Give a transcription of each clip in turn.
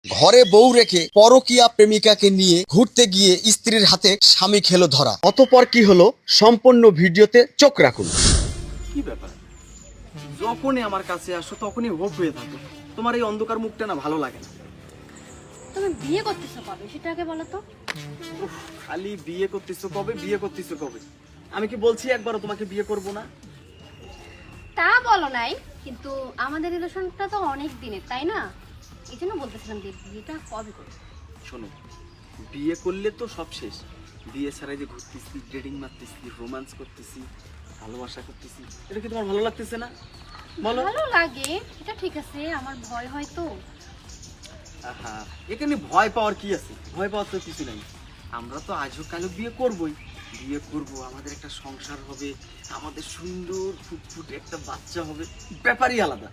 ঘরে বউ রেখে পরকীয়া প্রেমিকাকে নিয়ে ঘুরতে গিয়ে স্ত্রীর হাতে স্বামী খেলো ধরা। অতঃপর কি হলো সম্পূর্ণ ভিডিওতে চোখ রাখুন। কি ব্যাপার, যখনই আমার কাছে আসো তখনই হোপ হয়ে থাকো। তোমার এই অন্ধকার মুখটা না ভালো লাগে না। তুমি বিয়ে করতেছো কবে সেটা আগে বলো তো। উফ, খালি বিয়ে করতেছো কবে, বিয়ে করতেছো কবে। আমি কি বলছি একবারও তোমাকে বিয়ে করব না? তা বলো নাই, কিন্তু আমাদের রিলেশনটা তো অনেক দিনের, তাই না? এই জন্য বলতেছিলাম যে বিয়েটা কবে করবে। শোনো, বিয়ে করলে তো সব শেষ। বিয়ে ছাড়াই যে ঘুরতেছি, ডেটিং মারতেছি, রোমান্স করতেছি, ভালোবাসা করতেছি, এটা কি তোমার ভালো লাগতেছে না? বলো। ভালো লাগে, এটা ঠিক আছে, আমার ভয় হয় তো। আহা, এখানে ভয় পাওয়ার কি আছে? ভয় পাওয়ার তো কিছু নাই। আমরা তো আজও কালও বিয়ে করবই। বিয়ে করব, আমাদের একটা সংসার হবে, আমাদের সুন্দর ফুটফুটে একটা বাচ্চা হবে, ব্যাপারই আলাদা।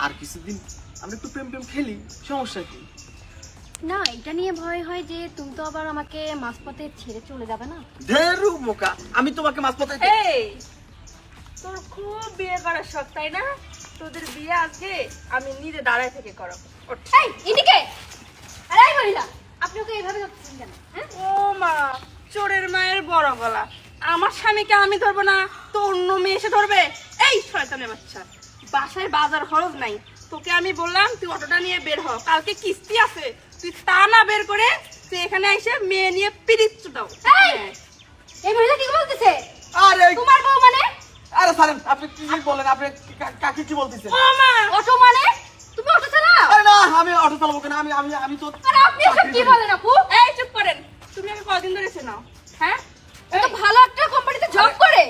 আর কিছুদিন আমরা একটু প্রেম প্রেম খেলি, সমস্যা কি? না, এটা নিয়ে ভয় হয় যে তুমি তো আবার আমাকে মাঝপথে ছেড়ে চলে যাবে না। ধেরু মোকা, আমি তোমাকে মাঝপথে এই, তোর খুব বিয়ে করার শখ তাই না? তোদের বিয়ে আজকে আমি নিজে দাঁড়ায় থেকে করো। ওঠ। এই এদিকে, আরে এই মহিলা, আপনি ওকে এইভাবে করতেছেন কেন? হ্যাঁ, ও মা, চোরের মায়ের বড় গলা। আমার স্বামীকে আমি ধরবো না তো অন্য মেয়ে এসে ধরবে? এই শয়তানের বাচ্চা, বাসায় বাজার খরচ নাই, তোকে আমি বললাম তুই অটোটা নিয়ে বের হ, কালকে কিস্তি আছে। তুই তা না বের করে তুই এখানে এসে মেয়ে নিয়ে পিরিচ দাও। এই! এই মহিলা কি বলতেছে? আরে তোমার বউ মানে? আরে সারেন, আপনি কি বলেন? আপনি কাকে কি বলতেছেন? ও মা, অটো মানে? তুমি অটো চালাও? আরে না, আমি অটো চালাবো কেন? আমি আমি আমি তো আরে আপনি এসব কি বলেন আপু? এই চুপ করেন। তুমি আমাকে কদিন ধরে চেনো? হ্যাঁ, ও তো ভালো একটা কোম্পানিতে জব করে।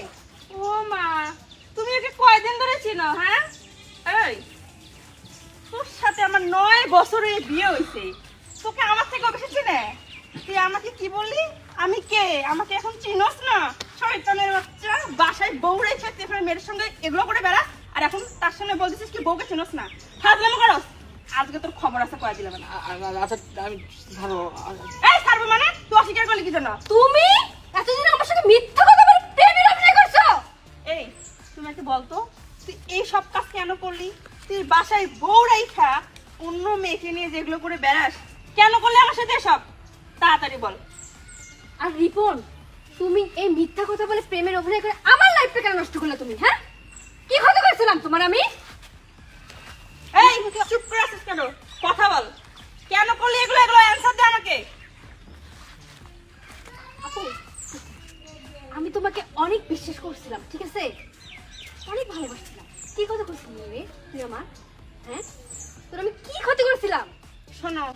ও মা, তুমি ওকে কয়দিন ধরে চিনো? হ্যাঁ, এই তোর সাথে আমার 9 বছরে বিয়ে হয়েছে, তোকে আমার থেকে বেশি চিনে? তুই আমাকে কি বললি? আমি কে? আমাকে এখন চিনোস না? শয়তানের বাচ্চা, বাসায় বউ রেখে তুই এখানে মেয়ের সঙ্গে এগুলো করে বেড়াস, আর এখন তার সামনে বলতেছিস কি বউকে চিনোস না? ফাজলামো করস? আজকে তোর খবর আছে, কয়ে দিলাম না। আচ্ছা আমি ধরো। এই ছাড়বো মানে? তুই অস্বীকার করলি কি জন্য? তুমি এতদিন আমার সাথে মিথ্যা কথা বলে প্রেমের অভিনয় করছো। এই তুমি একটু বলতো, তুই এই সব কাজ কেন করলি? তুই বাসায় বউ রাইখা অন্য মেয়েকে নিয়ে যেগুলো করে বেড়াস, কেন করলি আমার সাথে সব? তাড়াতাড়ি বল। আর রিপন, তুমি এই মিথ্যা কথা বলে প্রেমের অভিনয় করে আমার লাইফটা কেন নষ্ট করলে তুমি? হ্যাঁ, কি কথা করেছিলাম তোমার আমি? এই চুপ করে আছিস কেন? কথা বল, কেন করলি এগুলো? এগুলো অ্যানসার দে আমাকে। আপু, আমি তোমাকে অনেক বিশ্বাস করছিলাম, ঠিক আছে? অনেক ভালোবাসছিলাম। কি কথা করছিলাম রে তুই আমার? হ্যাঁ, তোর আমি কি ক্ষতি করেছিলাম? শোনো,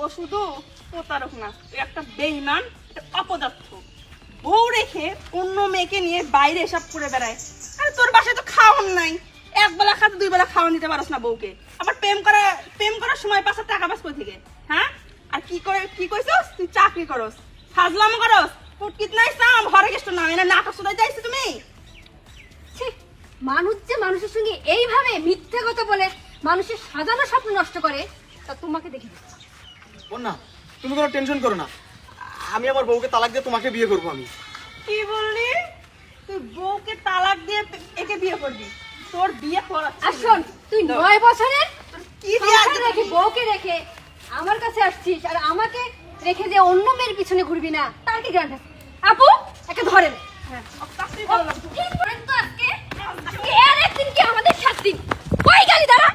ও শুধু প্রতারক না, তুই একটা বেঈমান, একটা অপদার্থ। বউ রেখে অন্য মেয়েকে নিয়ে বাইরে এসব করে বেড়ায়। আরে তোর বাসায় তো খাওয়ান নাই, এক বেলা খাতে 2 বেলা খাওয়ান দিতে পারস না বউকে। আবার প্রেম করার সময় পাশে টাকা পাস কই থেকে? হ্যাঁ, আর কি করে কি কইছস? তুই চাকরি করস, ফাজলামো করস, কুটকিত নাই সাম ঘরে গেছ না, এনে নাটক শুনাই যাইছিস তুমি। ছি, মানুষ যে মানুষের সঙ্গে এইভাবে মিথ্যা কথা বলে মানুষের সাজানো স্বপ্ন নষ্ট করে, তা তোমাকে দেখে দিচ্ছি। বোন না, তুমি কোনো টেনশন করো না। আমি আমার বউকে তালাক দিয়ে তোমাকে বিয়ে করবো। আমি কি বললি? তুই বউকে তালাক দিয়ে একে বিয়ে করবি? তোর বিয়ে করা আর শোন, তুই 9 বছরের কি দিয়ে সংসার রেখে বউকে রেখে আমার কাছে আসছিস, আর আমাকে রেখে যে অন্য মেয়ের পিছনে ঘুরবি না, তার কি গ্যারান্টি আছে? আপু, একে ধরেন। হ্যাঁ, তাড়াতাড়ি বল না। ঠিক করেন তো আজকে। আজকে আর একদিন কি আমাদের 7 দিন। ওই গালি দাঁড়া।